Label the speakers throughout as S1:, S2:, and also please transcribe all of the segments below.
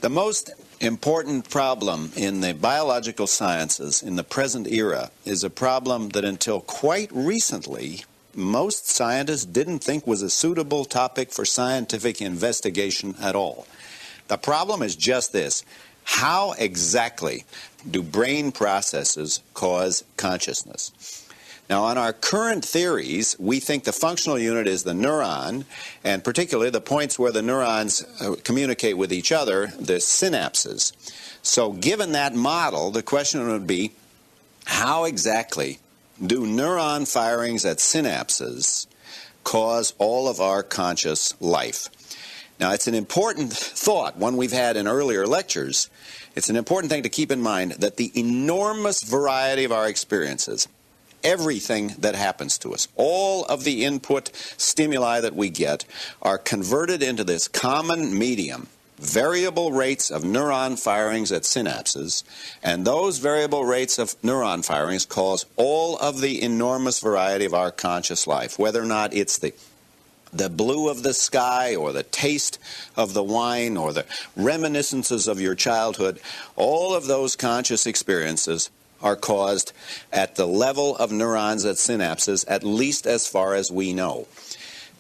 S1: The most important problem in the biological sciences in the present era is a problem that until quite recently most scientists didn't think was a suitable topic for scientific investigation at all. The problem is just this: how exactly do brain processes cause consciousness? Now, on our current theories, we think the functional unit is the neuron, and particularly the points where the neurons communicate with each other, the synapses. So given that model, the question would be, how exactly do neuron firings at synapses cause all of our conscious life? Now, it's an important thought, one we've had in earlier lectures. It's an important thing to keep in mind that the enormous variety of our experiences, everything that happens to us, all of the input stimuli that we get, are converted into this common medium, variable rates of neuron firings at synapses, and those variable rates of neuron firings cause all of the enormous variety of our conscious life, whether or not it's the blue of the sky or the taste of the wine or the reminiscences of your childhood. All of those conscious experiences are caused at the level of neurons at synapses, at least as far as we know.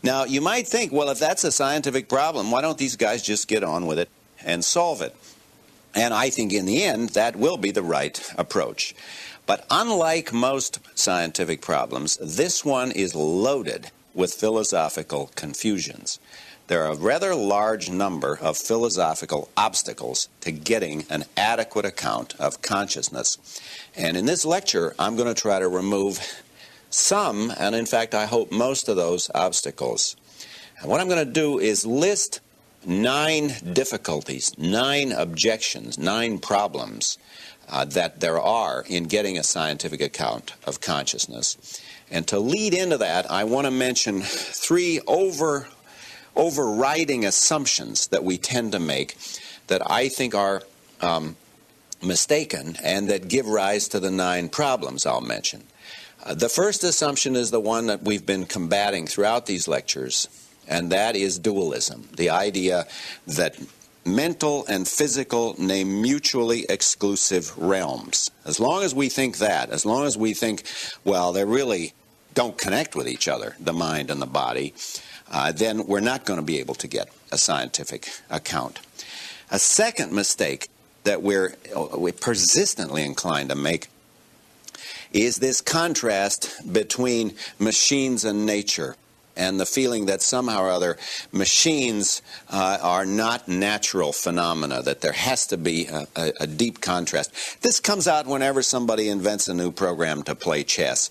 S1: Now, you might think, well, if that's a scientific problem, why don't these guys just get on with it and solve it? And I think in the end, that will be the right approach. But unlike most scientific problems, this one is loaded with philosophical confusions. There are a rather large number of philosophical obstacles to getting an adequate account of consciousness. And in this lecture, I'm going to try to remove some, and in fact, I hope most of those obstacles. And what I'm going to do is list 9 difficulties, 9 objections, 9 problems that there are in getting a scientific account of consciousness. And to lead into that, I want to mention 3 overriding assumptions that we tend to make that I think are mistaken and that give rise to the 9 problems I'll mention. The first assumption is the one that we've been combating throughout these lectures, and that is dualism, the idea that mental and physical name mutually exclusive realms. As long as we think that, as long as we think, well, they really don't connect with each other, the mind and the body, then we're not going to be able to get a scientific account. A second mistake that we're persistently inclined to make is this contrast between machines and nature, and the feeling that somehow or other machines are not natural phenomena, that there has to be a deep contrast. This comes out whenever somebody invents a new program to play chess.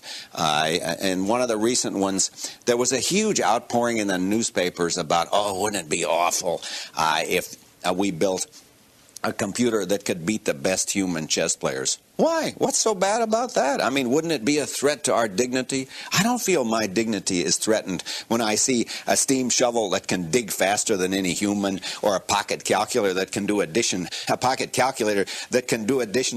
S1: In one of the recent ones, there was a huge outpouring in the newspapers about, oh, wouldn't it be awful if we built a computer that could beat the best human chess players. Why? What's so bad about that? I mean, wouldn't it be a threat to our dignity? I don't feel my dignity is threatened when I see a steam shovel that can dig faster than any human, or a pocket calculator that can do addition,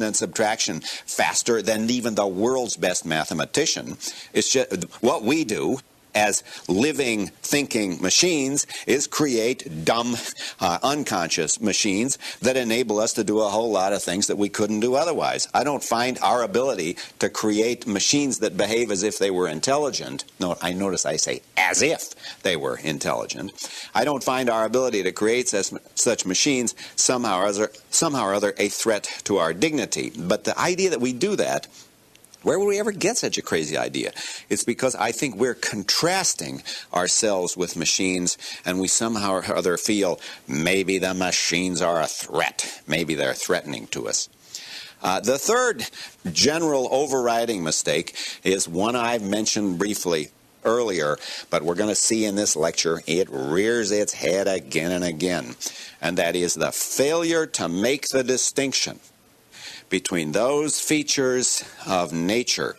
S1: and subtraction faster than even the world's best mathematician. It's just what we do as living, thinking machines is create dumb, unconscious machines that enable us to do a whole lot of things that we couldn't do otherwise. I don't find our ability to create machines that behave as if they were intelligent. No, I notice I say as if they were intelligent. I don't find our ability to create such machines somehow or other a threat to our dignity. But the idea that we do that, where would we ever get such a crazy idea? It's because I think we're contrasting ourselves with machines, and we somehow or other feel maybe the machines are a threat. Maybe they're threatening to us. The third general overriding mistake is one I've mentioned briefly earlier, but we're going to see in this lecture it rears its head again and again, and that is the failure to make the distinction between those features of nature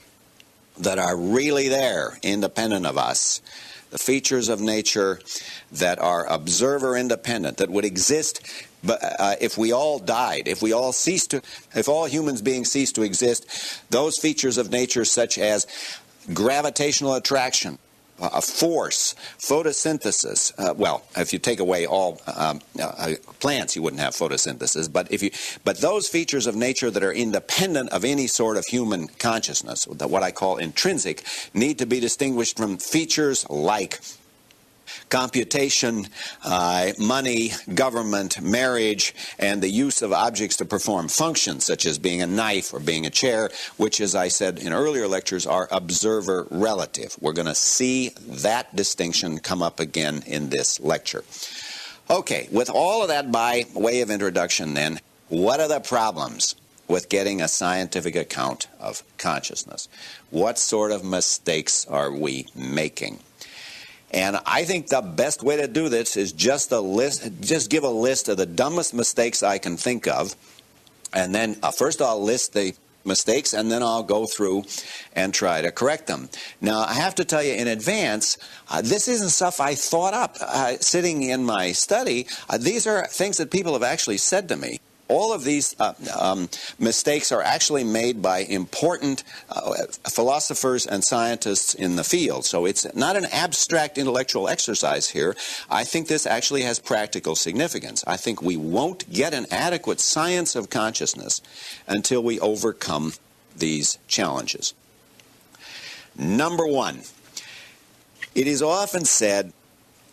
S1: that are really there, independent of us, the features of nature that are observer independent, that would exist if we all died, if all humans beings ceased to exist, those features of nature such as gravitational attraction, force, photosynthesis. Well, if you take away all plants, you wouldn't have photosynthesis. But those features of nature that are independent of any sort of human consciousness, what I call intrinsic, need to be distinguished from features like computation, money, government, marriage, and the use of objects to perform functions, such as being a knife or being a chair, which, as I said in earlier lectures, are observer relative. We're going to see that distinction come up again in this lecture. Okay, with all of that by way of introduction then, what are the problems with getting a scientific account of consciousness? What sort of mistakes are we making? And I think the best way to do this is just give a list of the dumbest mistakes I can think of. And then first I'll list the mistakes, and then I'll go through and try to correct them. Now, I have to tell you in advance, this isn't stuff I thought up sitting in my study. These are things that people have actually said to me. All of these mistakes are actually made by important philosophers and scientists in the field. So it's not an abstract intellectual exercise here. I think this actually has practical significance. I think we won't get an adequate science of consciousness until we overcome these challenges. Number one, it is often said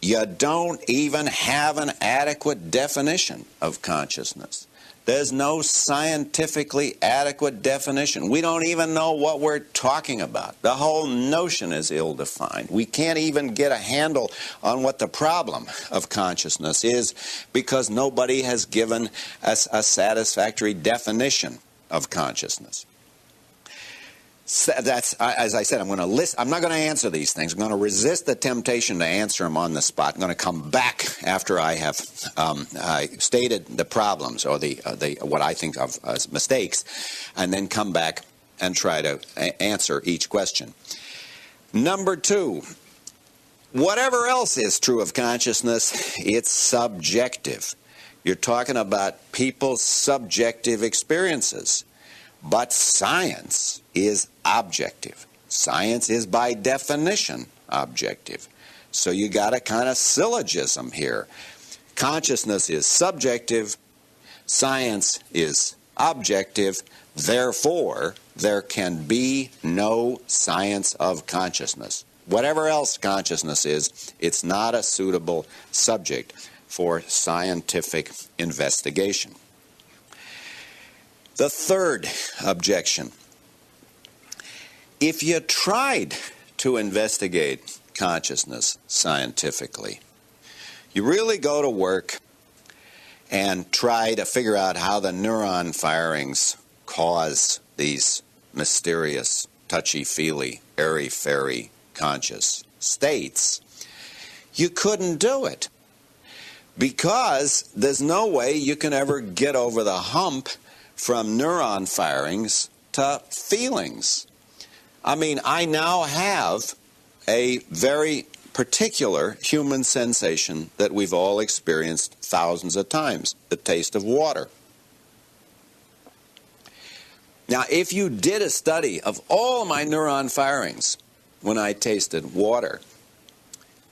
S1: you don't even have an adequate definition of consciousness. There's no scientifically adequate definition. We don't even know what we're talking about. The whole notion is ill-defined. We can't even get a handle on what the problem of consciousness is because nobody has given us a satisfactory definition of consciousness. That's, as I said, I'm going to list. I'm not going to answer these things. I'm going to resist the temptation to answer them on the spot. I'm going to come back after I have stated the problems or the what I think of as mistakes, and then come back and try to answer each question. Number two, whatever else is true of consciousness, it's subjective. You're talking about people's subjective experiences. But science is objective. Science is by definition objective. So you got a kind of syllogism here. Consciousness is subjective. Science is objective. Therefore, there can be no science of consciousness. Whatever else consciousness is, it's not a suitable subject for scientific investigation. The third objection, if you tried to investigate consciousness scientifically, you really go to work and try to figure out how the neuron firings cause these mysterious, touchy-feely, airy-fairy conscious states, you couldn't do it because there's no way you can ever get over the hump from neuron firings to feelings. I mean, I now have a very particular human sensation that we've all experienced thousands of times, the taste of water. Now, if you did a study of all my neuron firings when I tasted water,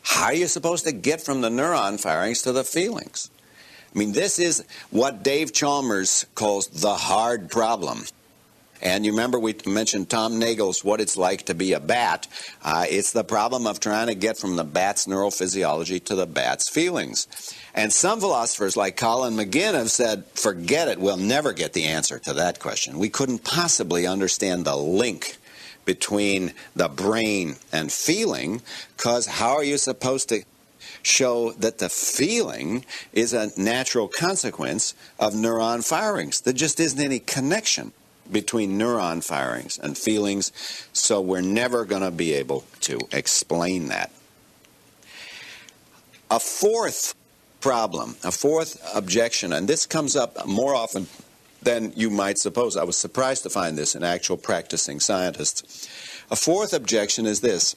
S1: how are you supposed to get from the neuron firings to the feelings? I mean, this is what Dave Chalmers calls the hard problem. And you remember we mentioned Tom Nagel's What It's Like to Be a Bat. It's the problem of trying to get from the bat's neurophysiology to the bat's feelings. And some philosophers like Colin McGinn have said, forget it, we'll never get the answer to that question. We couldn't possibly understand the link between the brain and feeling, because how are you supposed to show that the feeling is a natural consequence of neuron firings? There just isn't any connection between neuron firings and feelings, so we're never going to be able to explain that. A fourth problem, a fourth objection, and this comes up more often than you might suppose. I was surprised to find this in actual practicing scientists. A fourth objection is this.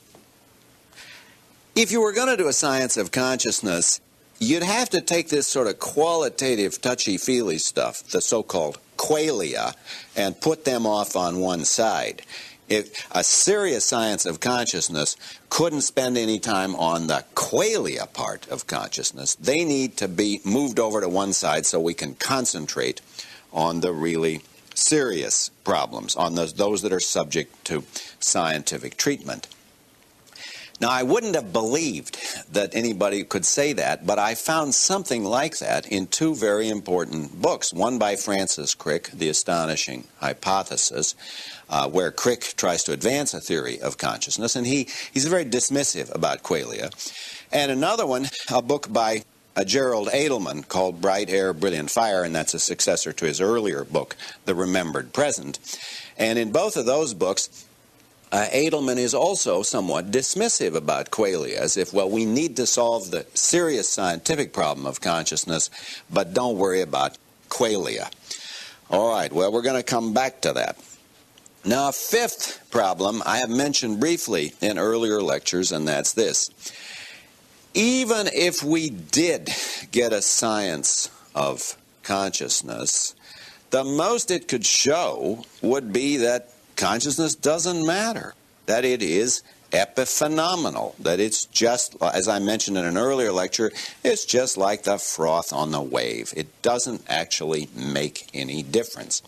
S1: If you were going to do a science of consciousness, you'd have to take this sort of qualitative touchy-feely stuff, the so-called qualia, and put them off on one side. If a serious science of consciousness couldn't spend any time on the qualia part of consciousness, they need to be moved over to one side so we can concentrate on the really serious problems, on those that are subject to scientific treatment. Now, I wouldn't have believed that anybody could say that, but I found something like that in two very important books. One by Francis Crick, The Astonishing Hypothesis, where Crick tries to advance a theory of consciousness, and he's very dismissive about qualia. And another one, a book by Gerald Edelman called Bright Air, Brilliant Fire, and that's a successor to his earlier book, The Remembered Present. And in both of those books, Edelman is also somewhat dismissive about qualia, as if, well, we need to solve the serious scientific problem of consciousness, but don't worry about qualia. All right, well, we're going to come back to that. Now, a fifth problem I have mentioned briefly in earlier lectures, and that's this. Even if we did get a science of consciousness, the most it could show would be that consciousness doesn't matter, that it is epiphenomenal, that it's just, as I mentioned in an earlier lecture, it's just like the froth on the wave. It doesn't actually make any difference.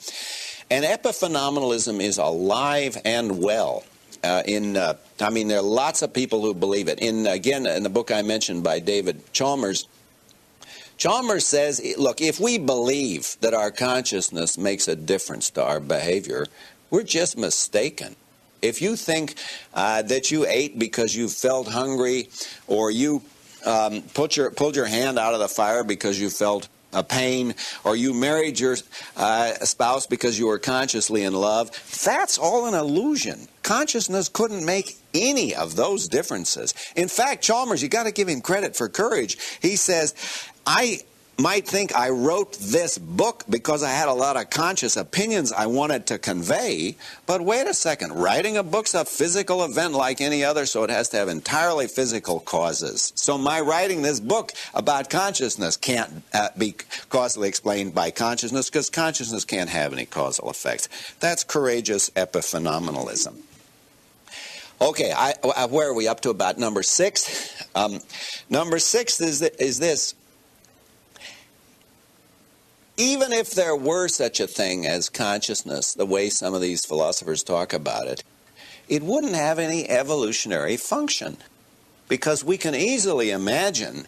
S1: And epiphenomenalism is alive and well. There are lots of people who believe it. Again, in the book I mentioned by David Chalmers, Chalmers says, look, if we believe that our consciousness makes a difference to our behavior, we're just mistaken. If you think that you ate because you felt hungry, or you pulled your hand out of the fire because you felt a pain, or you married your spouse because you were consciously in love, that's all an illusion. Consciousness couldn't make any of those differences. In fact, Chalmers, you got to give him credit for courage. He says, I might think I wrote this book because I had a lot of conscious opinions I wanted to convey, but wait a second, writing a book's a physical event like any other, so it has to have entirely physical causes. So my writing this book about consciousness can't be causally explained by consciousness, because consciousness can't have any causal effects. That's courageous epiphenomenalism. Okay, where are we up to? About number 6? Number 6 is this. Even if there were such a thing as consciousness, the way some of these philosophers talk about it, it wouldn't have any evolutionary function, because we can easily imagine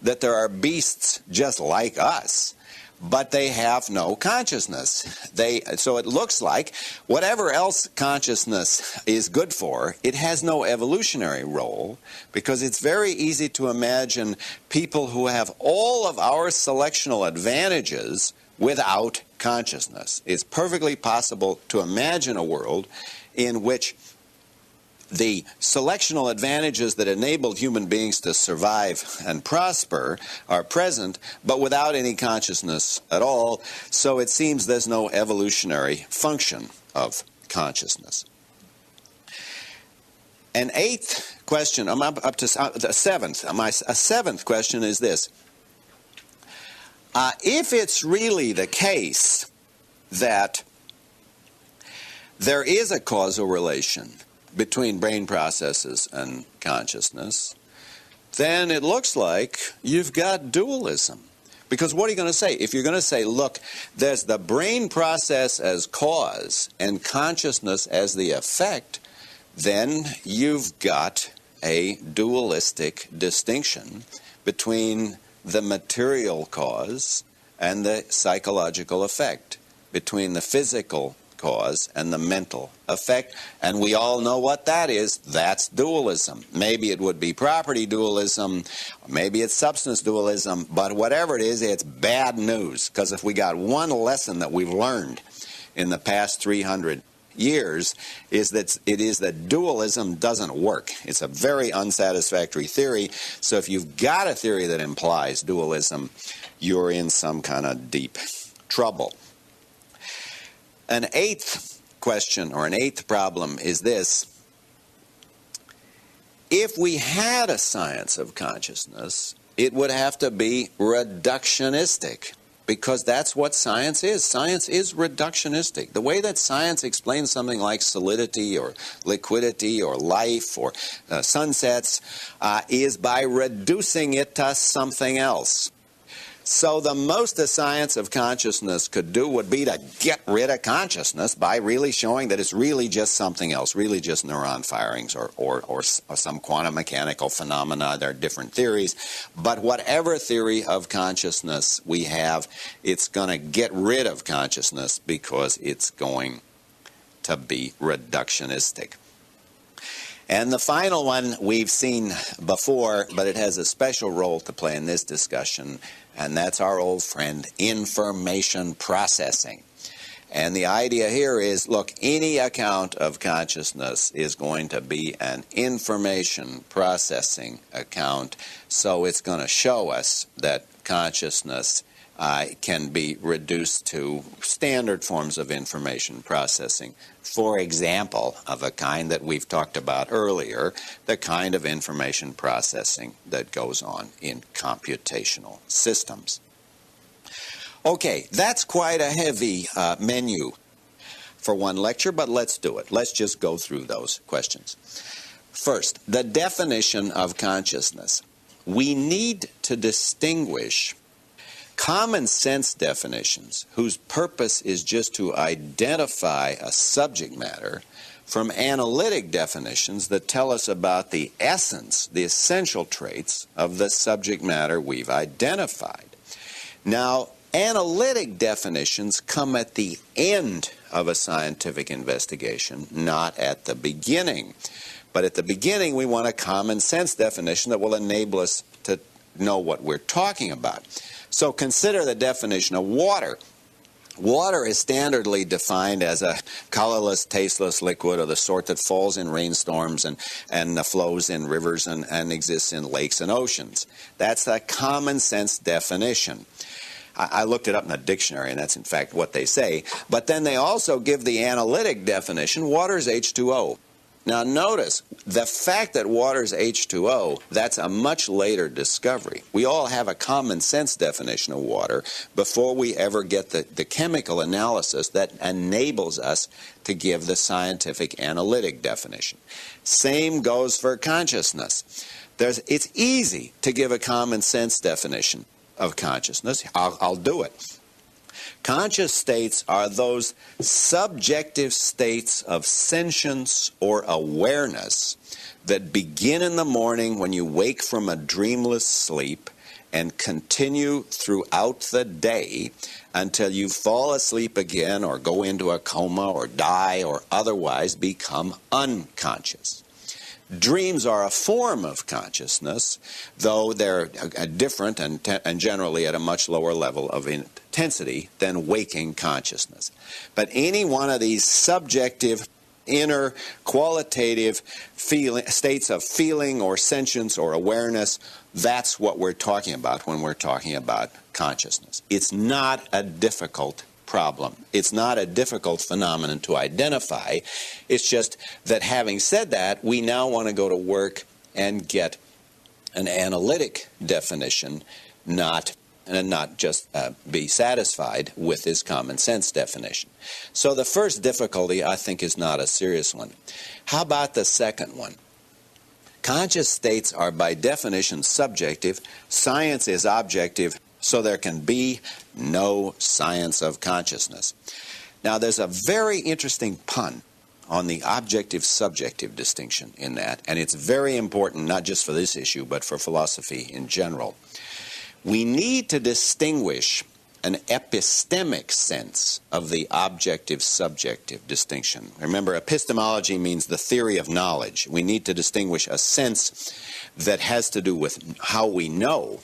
S1: that there are beasts just like us, but they have no consciousness. So it looks like whatever else consciousness is good for, it has no evolutionary role, because it's very easy to imagine people who have all of our selectional advantages without consciousness. It's perfectly possible to imagine a world in which the selectional advantages that enabled human beings to survive and prosper are present, but without any consciousness at all. So it seems there's no evolutionary function of consciousness. An 8th question, I'm up to a 7th. A 7th question is this. If it's really the case that there is a causal relation between brain processes and consciousness, then it looks like you've got dualism. Because what are you going to say? If you're going to say, look, there's the brain process as cause and consciousness as the effect, then you've got a dualistic distinction between the material cause and the psychological effect, between the physical cause and the mental effect, and we all know what that is. That's dualism. Maybe it would be property dualism, maybe it's substance dualism, but whatever it is, it's bad news, because if we got one lesson that we've learned in the past 300 years is that dualism doesn't work. It's a very unsatisfactory theory, so if you've got a theory that implies dualism, you're in some kind of deep trouble. An 8th question, or an 8th problem, is this. If we had a science of consciousness, it would have to be reductionistic, because that's what science is. Science is reductionistic. The way that science explains something like solidity or liquidity or life or sunsets is by reducing it to something else. So the most the science of consciousness could do would be to get rid of consciousness by really showing that it's really just something else, really just neuron firings or some quantum mechanical phenomena. There are different theories. But whatever theory of consciousness we have, it's going to get rid of consciousness because it's going to be reductionistic. And the final one we've seen before, but it has a special role to play in this discussion, and that's our old friend, information processing. And the idea here is, look, any account of consciousness is going to be an information processing account, so it's going to show us that consciousness can be reduced to standard forms of information processing. For example, of a kind that we've talked about earlier, the kind of information processing that goes on in computational systems. Okay, that's quite a heavy menu for one lecture, but let's do it. Let's just go through those questions. First, the definition of consciousness. We need to distinguish common sense definitions whose purpose is just to identify a subject matter from analytic definitions that tell us about the essence, the essential traits of the subject matter we've identified. Now, analytic definitions come at the end of a scientific investigation, not at the beginning. But at the beginning, we want a common sense definition that will enable us to know what we're talking about. So consider the definition of water. Water is standardly defined as a colorless, tasteless liquid of the sort that falls in rainstorms and flows in rivers and exists in lakes and oceans. That's a common sense definition. I looked it up in a dictionary, and that's in fact what they say. But then they also give the analytic definition, water is H2O. Now notice, the fact that water is H2O, that's a much later discovery. We all have a common sense definition of water before we ever get the chemical analysis that enables us to give the scientific analytic definition. Same goes for consciousness. It's easy to give a common sense definition of consciousness. I'll do it. Conscious states are those subjective states of sentience or awareness that begin in the morning when you wake from a dreamless sleep and continue throughout the day until you fall asleep again or go into a coma or die or otherwise become unconscious. Dreams are a form of consciousness, though they're different and generally at a much lower level of intensity than waking consciousness. But any one of these subjective, inner, qualitative states of feeling or sentience or awareness, that's what we're talking about when we're talking about consciousness. It's not a difficult problem. It's not a difficult phenomenon to identify. It's just that having said that, we now want to go to work and get an analytic definition, not just be satisfied with this common sense definition. So the first difficulty, I think, is not a serious one. How about the second one? Conscious states are by definition subjective. Science is objective. So there can be no science of consciousness. Now, there's a very interesting pun on the objective-subjective distinction in that, and it's very important not just for this issue, but for philosophy in general. We need to distinguish an epistemic sense of the objective-subjective distinction. Remember, epistemology means the theory of knowledge. We need to distinguish a sense that has to do with how we know.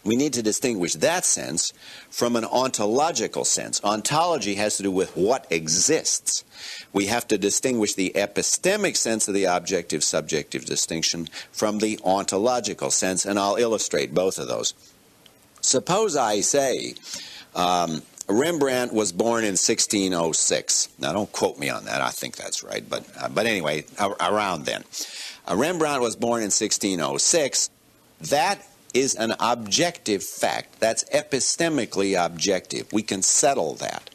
S1: We need to distinguish that sense from an ontological sense. Ontology has to do with what exists. We have to distinguish the epistemic sense of the objective-subjective distinction from the ontological sense, and I'll illustrate both of those. Suppose I say Rembrandt was born in 1606. Now, don't quote me on that. I think that's right, but anyway, around then. Rembrandt was born in 1606. That is an objective fact. That's epistemically objective. We can settle that.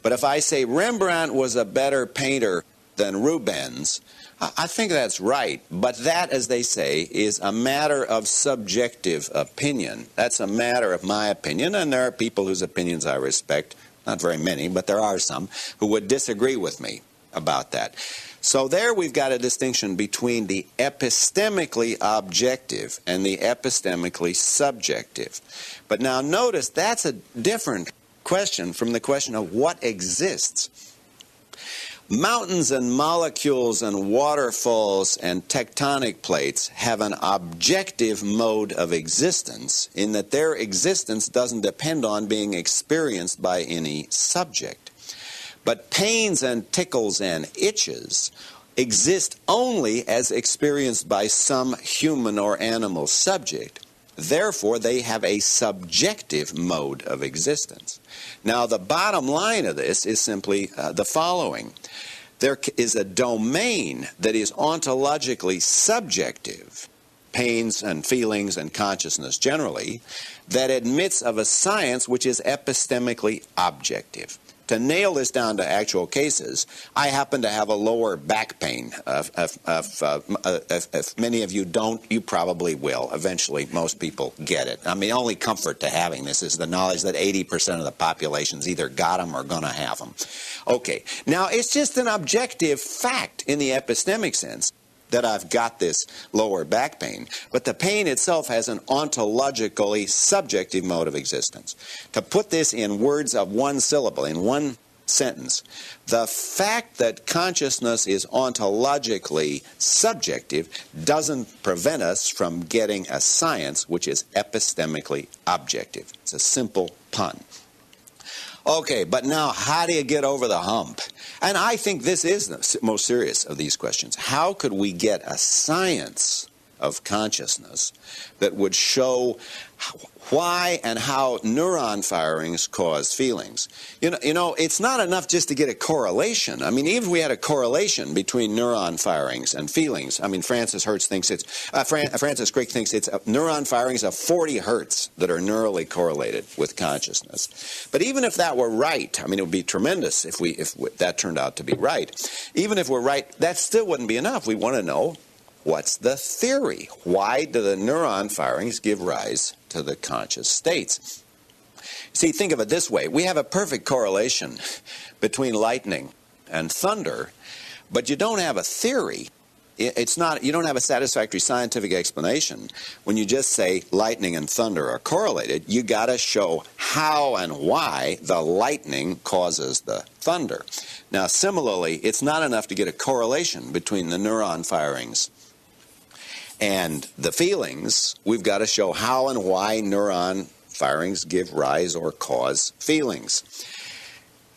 S1: But if I say Rembrandt was a better painter than Rubens, I think that's right. But that, as they say, is a matter of subjective opinion. That's a matter of my opinion, and there are people whose opinions I respect. Not very many, but there are some who would disagree with me about that. So there we've got a distinction between the epistemically objective and the epistemically subjective. But now notice that's a different question from the question of what exists. Mountains and molecules and waterfalls and tectonic plates have an objective mode of existence in that their existence doesn't depend on being experienced by any subject. But pains and tickles and itches exist only as experienced by some human or animal subject. Therefore, they have a subjective mode of existence. Now, the bottom line of this is simply the following. There is a domain that is ontologically subjective, pains and feelings and consciousness generally, that admits of a science which is epistemically objective. To nail this down to actual cases, I happen to have a lower back pain. If many of you don't, you probably will. Eventually, most people get it. I mean, the only comfort to having this is the knowledge that 80% of the population's either got them or going to have them. Okay, now it's just an objective fact in the epistemic sense that I've got this lower back pain, but the pain itself has an ontologically subjective mode of existence. To put this in words of one syllable, in one sentence, the fact that consciousness is ontologically subjective doesn't prevent us from getting a science which is epistemically objective. It's a simple pun. Okay, but now how do you get over the hump? And I think this is the most serious of these questions. How could we get a science of consciousness that would show why and how neuron firings cause feelings? You know, it's not enough just to get a correlation. I mean, even if we had a correlation between neuron firings and feelings, I mean, Francis Crick thinks it's neuron firings of 40 hertz that are neurally correlated with consciousness. But even if that were right, I mean, it would be tremendous if that turned out to be right. Even if we're right, that still wouldn't be enough. We want to know, what's the theory? Why do the neuron firings give rise to the conscious states? See, think of it this way. We have a perfect correlation between lightning and thunder, but you don't have a theory. You don't have a satisfactory scientific explanation when you just say lightning and thunder are correlated. You got to show how and why the lightning causes the thunder. Now, similarly, it's not enough to get a correlation between the neuron firings and the feelings. We've got to show how and why neuron firings give rise or cause feelings.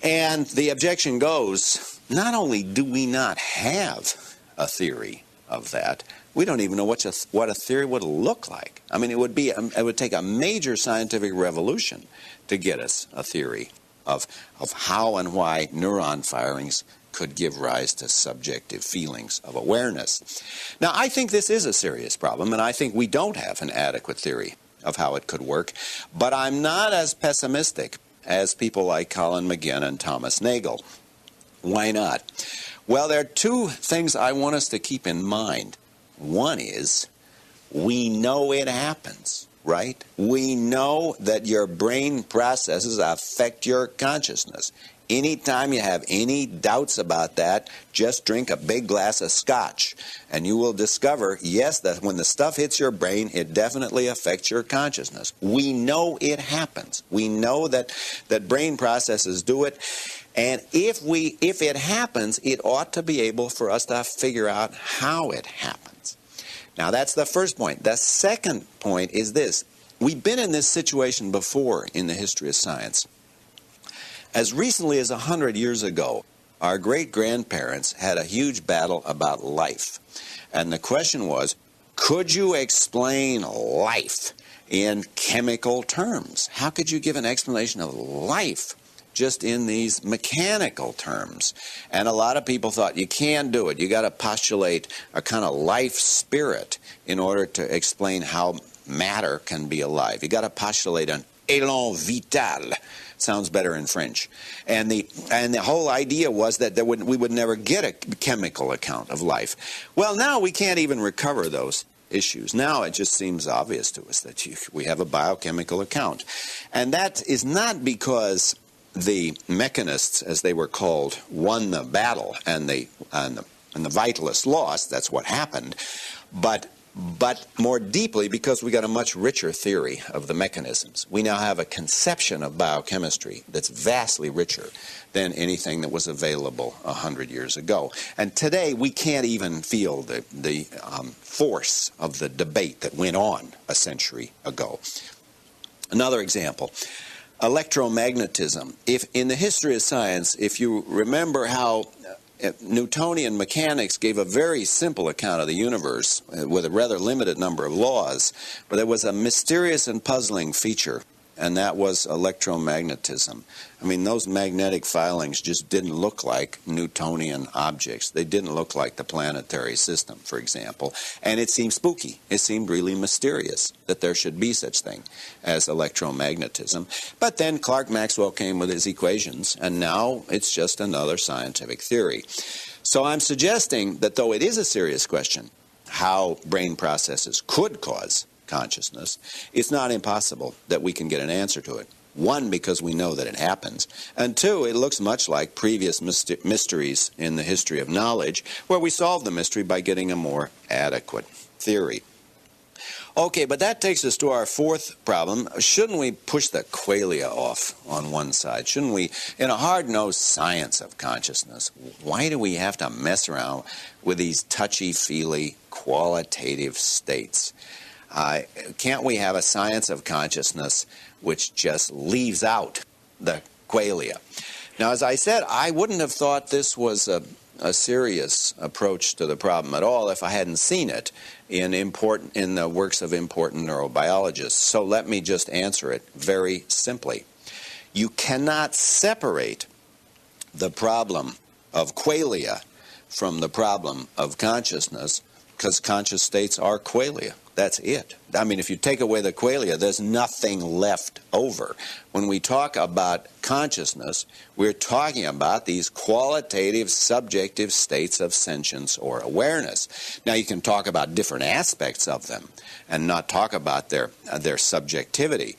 S1: And the objection goes, not only do we not have a theory of that, we don't even know what a theory would look like. I mean, it would take a major scientific revolution to get us a theory of how and why neuron firings could give rise to subjective feelings of awareness. Now, I think this is a serious problem, and I think we don't have an adequate theory of how it could work, but I'm not as pessimistic as people like Colin McGinn and Thomas Nagel. Why not? Well, there are two things I want us to keep in mind. One is, we know it happens, right? We know that your brain processes affect your consciousness. Anytime you have any doubts about that, just drink a big glass of scotch, and you will discover, yes, that when the stuff hits your brain, it definitely affects your consciousness. We know it happens. We know that brain processes do it, and if it happens, it ought to be able for us to figure out how it happens. Now, that's the first point. The second point is this. We've been in this situation before in the history of science. As recently as 100 years ago, our great-grandparents had a huge battle about life. And the question was, could you explain life in chemical terms? How could you give an explanation of life just in these mechanical terms? And a lot of people thought, you can't do it. You got to postulate a kind of life spirit in order to explain how matter can be alive. You got to postulate an élan vital. Sounds better in French. And the whole idea was that we would never get a chemical account of life. Well, now we can't even recover those issues. Now it just seems obvious to us that we have a biochemical account. And that is not because the mechanists, as they were called, won the battle and the vitalists lost. That's what happened. But more deeply because we got a much richer theory of the mechanisms. We now have a conception of biochemistry that's vastly richer than anything that was available 100 years ago. And today we can't even feel the force of the debate that went on a century ago. Another example, electromagnetism. If in the history of science, if you remember how Newtonian mechanics gave a very simple account of the universe with a rather limited number of laws, but there was a mysterious and puzzling feature, and that was electromagnetism. I mean, those magnetic filings just didn't look like Newtonian objects. They didn't look like the planetary system, for example, and it seemed spooky. It seemed really mysterious that there should be such thing as electromagnetism. But then Clerk Maxwell came with his equations, and now it's just another scientific theory. So I'm suggesting that though it is a serious question, how brain processes could cause consciousness, it's not impossible that we can get an answer to it. One, because we know that it happens, and two, it looks much like previous mysteries in the history of knowledge, where we solve the mystery by getting a more adequate theory. Okay, but that takes us to our fourth problem. Shouldn't we push the qualia off on one side? Shouldn't we, in a hard-nosed science of consciousness, why do we have to mess around with these touchy-feely qualitative states? Can't we have a science of consciousness which just leaves out the qualia? Now, as I said, I wouldn't have thought this was a serious approach to the problem at all if I hadn't seen it in the works of important neurobiologists. So let me just answer it very simply. You cannot separate the problem of qualia from the problem of consciousness, because conscious states are qualia. That's it. I mean, if you take away the qualia, there's nothing left over. When we talk about consciousness, we're talking about these qualitative, subjective states of sentience or awareness. Now, you can talk about different aspects of them and not talk about their subjectivity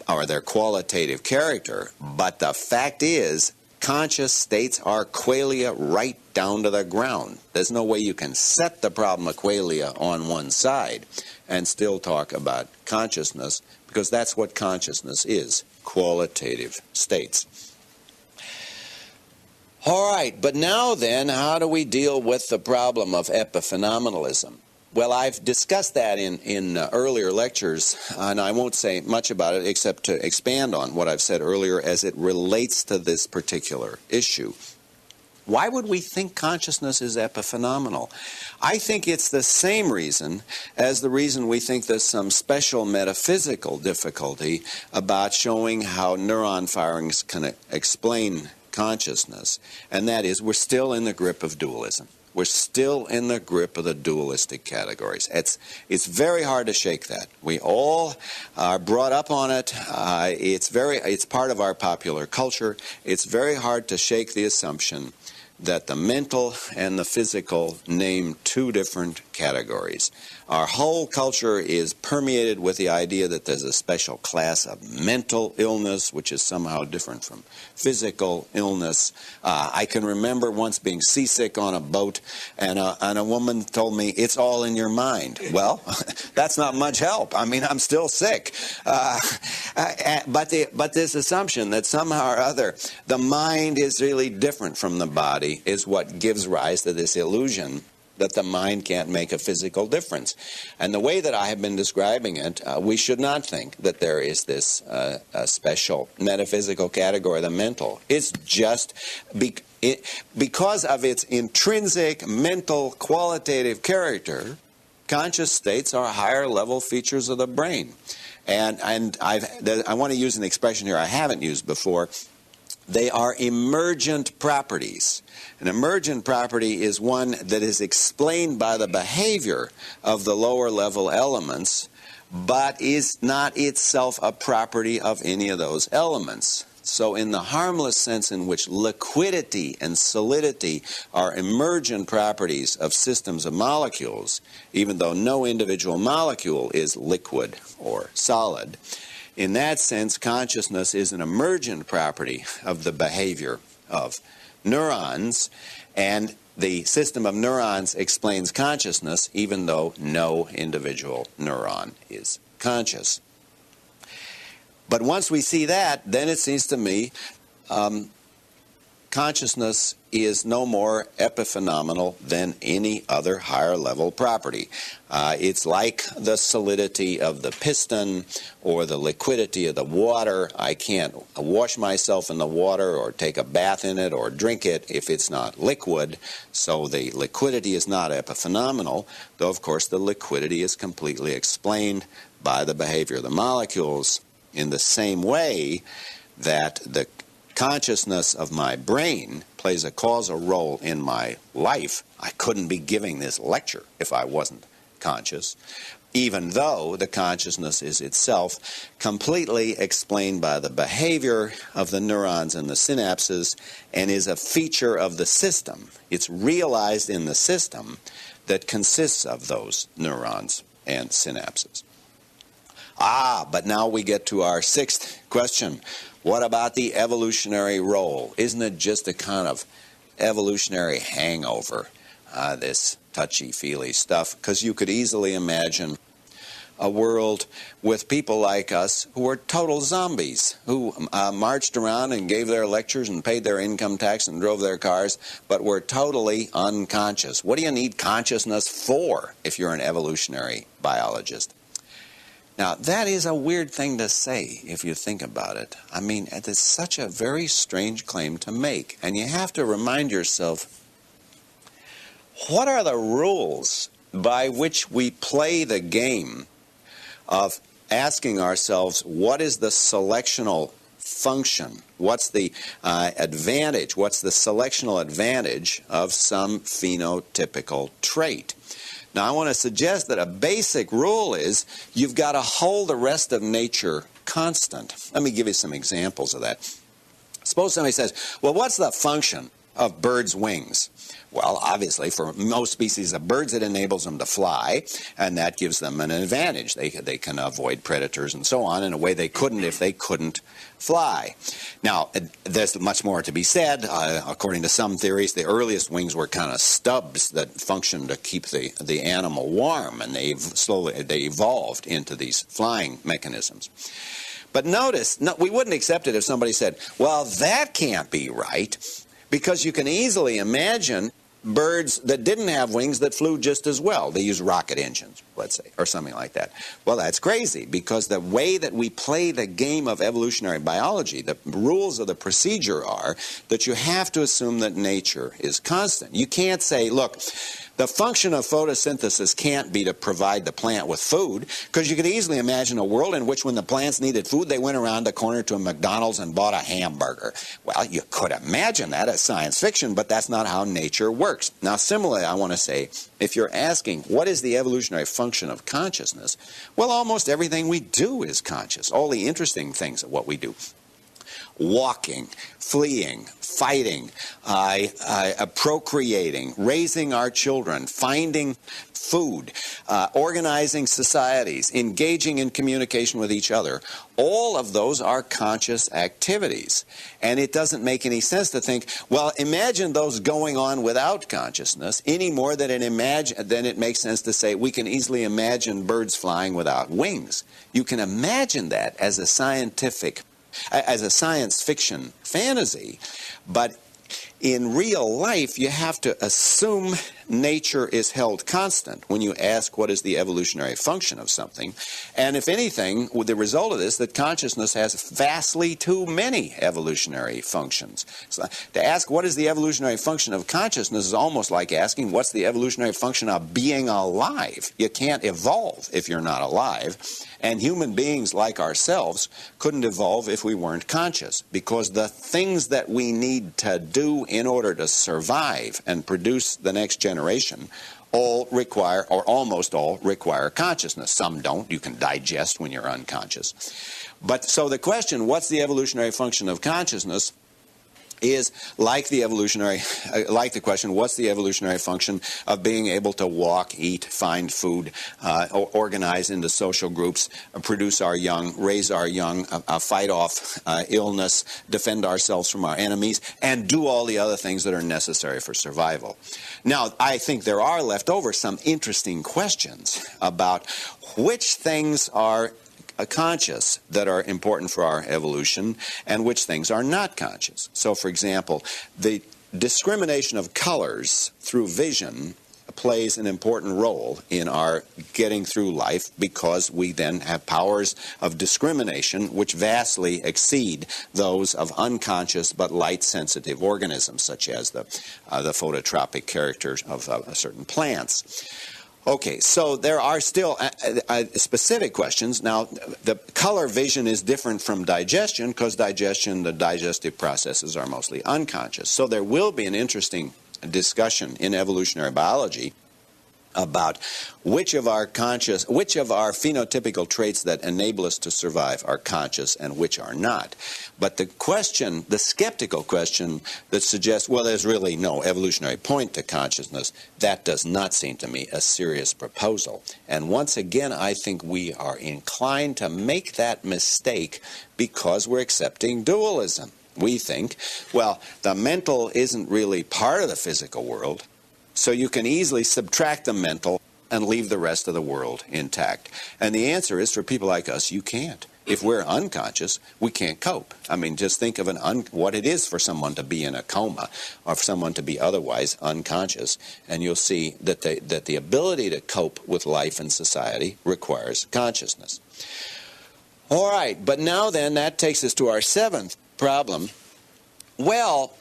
S1: or their qualitative character, but the fact is, conscious states are qualia right down to the ground. There's no way you can set the problem of qualia on one side and still talk about consciousness, because that's what consciousness is, qualitative states. All right, but now then, how do we deal with the problem of epiphenomenalism? Well, I've discussed that in earlier lectures, and I won't say much about it except to expand on what I've said earlier as it relates to this particular issue. Why would we think consciousness is epiphenomenal? I think it's the same reason as the reason we think there's some special metaphysical difficulty about showing how neuron firings can explain consciousness, and that is we're still in the grip of dualism. We're still in the grip of the dualistic categories. It's very hard to shake that. We all are brought up on it. It's part of our popular culture. It's very hard to shake the assumption that the mental and the physical name two different categories. Our whole culture is permeated with the idea that there's a special class of mental illness, which is somehow different from physical illness. I can remember once being seasick on a boat, and a woman told me, "It's all in your mind." Well, that's not much help. I mean, I'm still sick. But this assumption that somehow or other the mind is really different from the body is what gives rise to this illusion that the mind can't make a physical difference. And the way that I have been describing it, we should not think that there is this special metaphysical category, the mental. It's just because of its intrinsic mental qualitative character, conscious states are higher level features of the brain. And I want to use an expression here I haven't used before. They are emergent properties. An emergent property is one that is explained by the behavior of the lower level elements, but is not itself a property of any of those elements. So in the harmless sense in which liquidity and solidity are emergent properties of systems of molecules, even though no individual molecule is liquid or solid, in that sense consciousness is an emergent property of the behavior of neurons, and the system of neurons explains consciousness even though no individual neuron is conscious. But once we see that, then it seems to me consciousness is no more epiphenomenal than any other higher level property. It's like the solidity of the piston or the liquidity of the water. I can't wash myself in the water or take a bath in it or drink it if it's not liquid. So the liquidity is not epiphenomenal, though of course the liquidity is completely explained by the behavior of the molecules, in the same way that the consciousness of my brain plays a causal role in my life. I couldn't be giving this lecture if I wasn't conscious, even though the consciousness is itself completely explained by the behavior of the neurons and the synapses and is a feature of the system. It's realized in the system that consists of those neurons and synapses. But now we get to our sixth question. What about the evolutionary role? Isn't it just a kind of evolutionary hangover, this touchy-feely stuff? Because you could easily imagine a world with people like us who were total zombies, who marched around and gave their lectures and paid their income tax and drove their cars, but were totally unconscious. What do you need consciousness for if you're an evolutionary biologist? Now, that is a weird thing to say if you think about it. I mean, it's such a very strange claim to make. And you have to remind yourself, what are the rules by which we play the game of asking ourselves, what is the selectional function? What's the advantage? What's the selectional advantage of some phenotypical trait? Now, I want to suggest that a basic rule is you've got to hold the rest of nature constant. Let me give you some examples of that. Suppose somebody says, well, what's the function of birds' wings? Well, obviously, for most species of birds, it enables them to fly, and that gives them an advantage. They can avoid predators and so on in a way they couldn't if they couldn't fly. Now, there's much more to be said. According to some theories, the earliest wings were kind of stubs that functioned to keep the animal warm, and they evolved into these flying mechanisms. But notice, we wouldn't accept it if somebody said, well, that can't be right, because you can easily imagine birds that didn't have wings that flew just as well. They use rocket engines, let's say, or something like that. Well, that's crazy, because the way that we play the game of evolutionary biology, the rules of the procedure are that you have to assume that nature is constant. You can't say, look, the function of photosynthesis can't be to provide the plant with food, because you could easily imagine a world in which when the plants needed food, they went around the corner to a McDonald's and bought a hamburger. Well, you could imagine that as science fiction, but that's not how nature works. Now, similarly, I want to say, if you're asking, what is the evolutionary function of consciousness? Well, almost everything we do is conscious. All the interesting things of what we do. Walking, fleeing, fighting, procreating, raising our children, finding food, organizing societies, engaging in communication with each other. All of those are conscious activities. And it doesn't make any sense to think, well, imagine those going on without consciousness any more than it makes sense to say we can easily imagine birds flying without wings. You can imagine that as a science fiction fantasy, but in real life, you have to assume nature is held constant when you ask what is the evolutionary function of something. And if anything, with the result of this, that consciousness has vastly too many evolutionary functions. So to ask what is the evolutionary function of consciousness is almost like asking what's the evolutionary function of being alive. You can't evolve if you're not alive. And human beings like ourselves couldn't evolve if we weren't conscious, because the things that we need to do in order to survive and produce the next generation all require, or almost all require, consciousness. Some don't. You can digest when you're unconscious. But so the question, what's the evolutionary function of consciousness, is like the question, what's the evolutionary function of being able to walk, eat, find food, organize into social groups, produce our young, raise our young, fight off illness, defend ourselves from our enemies, and do all the other things that are necessary for survival. Now, I think there are left over some interesting questions about which things are conscious that are important for our evolution and which things are not conscious. So, for example, the discrimination of colors through vision plays an important role in our getting through life, because we then have powers of discrimination which vastly exceed those of unconscious but light-sensitive organisms, such as the phototropic characters of certain plants. Okay, so there are still specific questions. Now, the color vision is different from digestion, because digestion, the digestive processes are mostly unconscious. So there will be an interesting discussion in evolutionary biology about which of our phenotypical traits that enable us to survive are conscious and which are not. But the question, the skeptical question that suggests, well, there's really no evolutionary point to consciousness, that does not seem to me a serious proposal. And once again, I think we are inclined to make that mistake because we're accepting dualism. We think, well, the mental isn't really part of the physical world, so you can easily subtract the mental and leave the rest of the world intact. And the answer is, for people like us, you can't. If we're unconscious, we can't cope. I mean, just think of what it is for someone to be in a coma, or for someone to be otherwise unconscious, and you'll see that the ability to cope with life and society requires consciousness. All right, but now then, that takes us to our seventh problem. Well,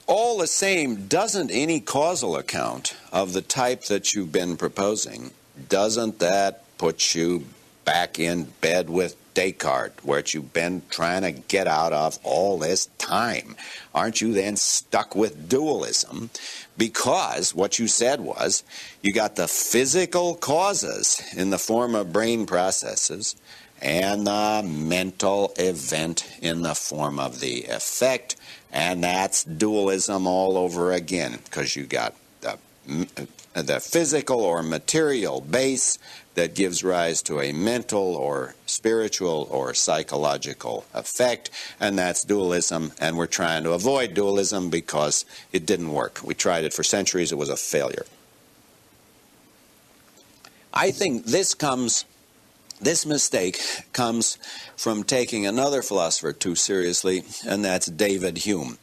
S1: all the same, doesn't any causal account of the type that you've been proposing, doesn't that put you back in bed with Descartes, where you've been trying to get out of all this time? Aren't you then stuck with dualism? Because what you said was, you got the physical causes in the form of brain processes, and the mental event in the form of the effect, and that's dualism all over again, because you got the physical or material base that gives rise to a mental or spiritual or psychological effect, and that's dualism, and we're trying to avoid dualism because it didn't work. We tried it for centuries, it was a failure. I think this mistake comes from taking another philosopher too seriously, and that's David Hume.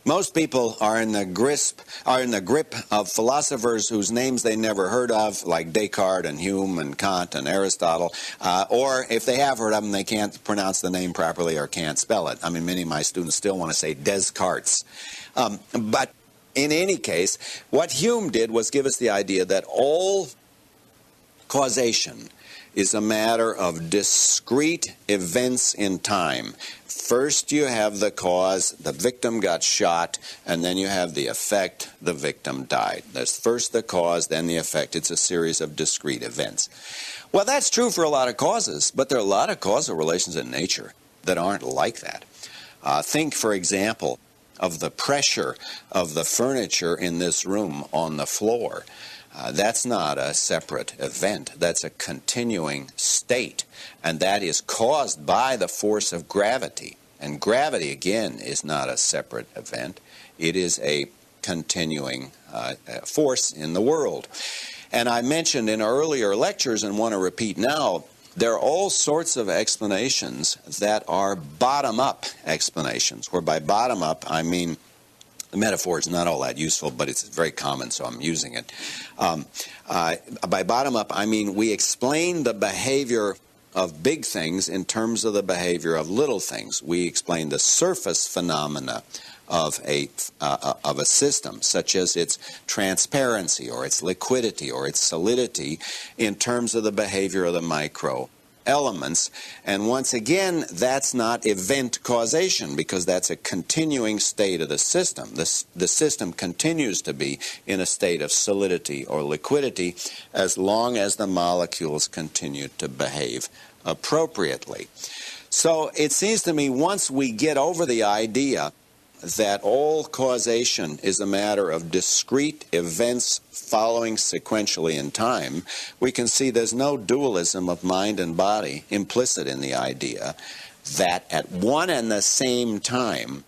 S1: Most people are in the grip of philosophers whose names they never heard of, like Descartes and Hume and Kant and Aristotle, or if they have heard of them, they can't pronounce the name properly or can't spell it. I mean, many of my students still want to say Descartes. But in any case, what Hume did was give us the idea that all causation is a matter of discrete events in time. First you have the cause, the victim got shot, and then you have the effect, the victim died. There's first the cause, then the effect. It's a series of discrete events. Well, that's true for a lot of causes, but there are a lot of causal relations in nature that aren't like that. Think, for example, of the pressure of the furniture in this room on the floor. That's not a separate event. That's a continuing state, and that is caused by the force of gravity. And gravity, again, is not a separate event. It is a continuing force in the world. And I mentioned in earlier lectures, and want to repeat now, there are all sorts of explanations that are bottom-up explanations, where by bottom-up I mean, the metaphor is not all that useful, but it's very common, so I'm using it. By bottom-up, I mean we explain the behavior of big things in terms of the behavior of little things. We explain the surface phenomena of a system, such as its transparency or its liquidity or its solidity, in terms of the behavior of the micro elements. And once again, that's not event causation, because that's a continuing state of the system. The system continues to be in a state of solidity or liquidity as long as the molecules continue to behave appropriately. So it seems to me, once we get over the idea that all causation is a matter of discrete events following sequentially in time, we can see there's no dualism of mind and body implicit in the idea that at one and the same time,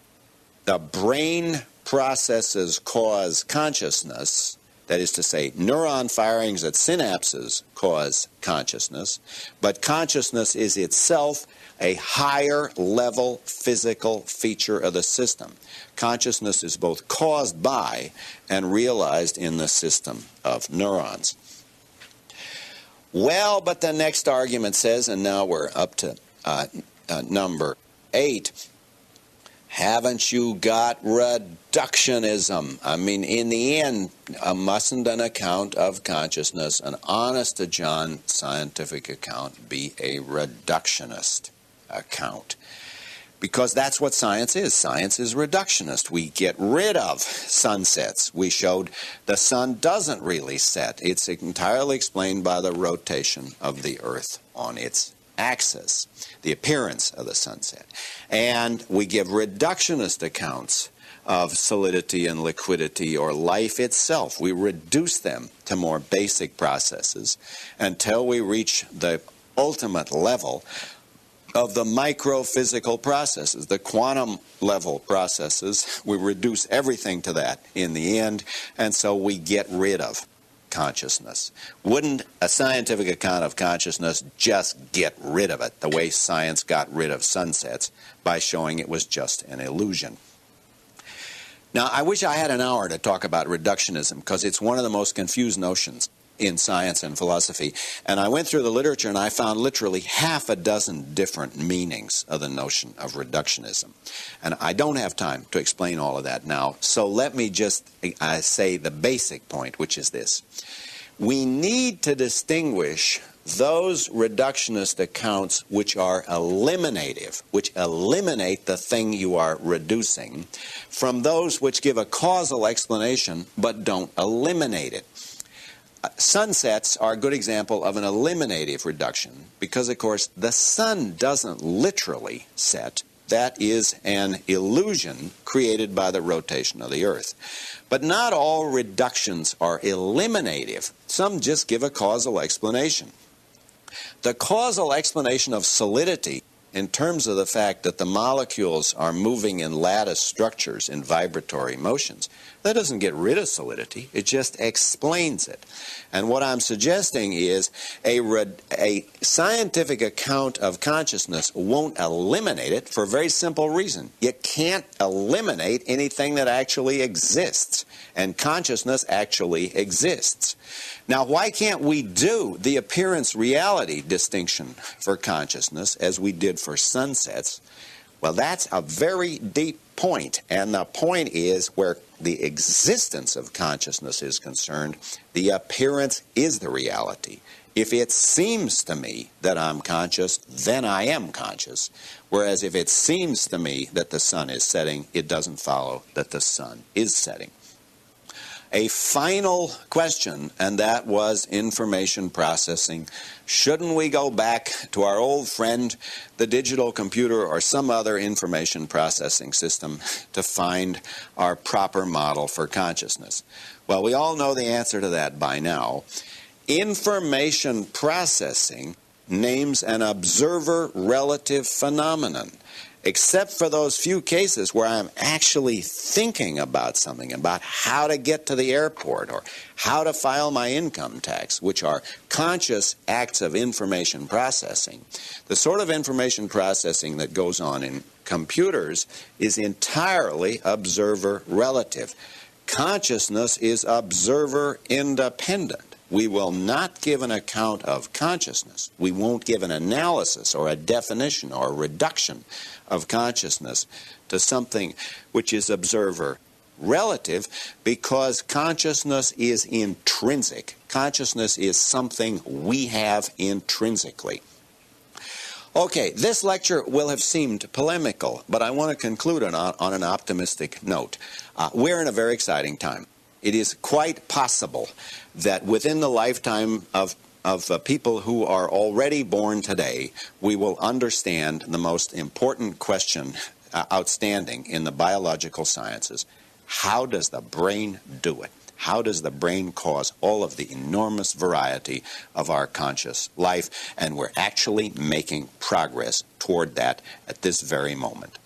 S1: the brain processes cause consciousness. That is to say, neuron firings at synapses cause consciousness, but consciousness is itself a higher level physical feature of the system. Consciousness is both caused by and realized in the system of neurons. Well, but the next argument says, and now we're up to number 8, haven't you got reductionism? I mean, in the end, mustn't an account of consciousness, an honest-to-John scientific account, be a reductionist account? Because that's what science is. Science is reductionist. We get rid of sunsets. We showed the sun doesn't really set. It's entirely explained by the rotation of the Earth on its axis, the appearance of the sunset. And we give reductionist accounts of solidity and liquidity or life itself. We reduce them to more basic processes until we reach the ultimate level of the micro-physical processes, the quantum level processes. We reduce everything to that in the end, and so we get rid of consciousness. Wouldn't a scientific account of consciousness just get rid of it, the way science got rid of sunsets by showing it was just an illusion? Now, I wish I had an hour to talk about reductionism, because it's one of the most confused notions in science and philosophy. And I went through the literature and I found literally half a dozen different meanings of the notion of reductionism. And I don't have time to explain all of that now, so let me just say the basic point, which is this. We need to distinguish those reductionist accounts which are eliminative, which eliminate the thing you are reducing, from those which give a causal explanation but don't eliminate it. Sunsets are a good example of an eliminative reduction because, of course, the sun doesn't literally set. That is an illusion created by the rotation of the Earth. But not all reductions are eliminative. Some just give a causal explanation. The causal explanation of solidity, in terms of the fact that the molecules are moving in lattice structures in vibratory motions, that doesn't get rid of solidity, it just explains it. And what I'm suggesting is a scientific account of consciousness won't eliminate it for a very simple reason. You can't eliminate anything that actually exists, and consciousness actually exists. Now, why can't we do the appearance-reality distinction for consciousness as we did for sunsets? Well, that's a very deep point, and the point is where the existence of consciousness is concerned, the appearance is the reality. If it seems to me that I'm conscious, then I am conscious. Whereas if it seems to me that the sun is setting, it doesn't follow that the sun is setting. A final question, and that was information processing. Shouldn't we go back to our old friend, the digital computer or some other information processing system to find our proper model for consciousness? Well, we all know the answer to that by now. Information processing names an observer-relative phenomenon. Except for those few cases where I'm actually thinking about something, about how to get to the airport or how to file my income tax, which are conscious acts of information processing. The sort of information processing that goes on in computers is entirely observer-relative. Consciousness is observer-independent. We will not give an account of consciousness. We won't give an analysis or a definition or a reduction of consciousness to something which is observer relative, because consciousness is intrinsic. Consciousness is something we have intrinsically. Okay, this lecture will have seemed polemical, but I want to conclude on an optimistic note. We're in a very exciting time. It is quite possible that within the lifetime of people who are already born today, we will understand the most important question outstanding in the biological sciences. How does the brain do it? How does the brain cause all of the enormous variety of our conscious life? And we're actually making progress toward that at this very moment.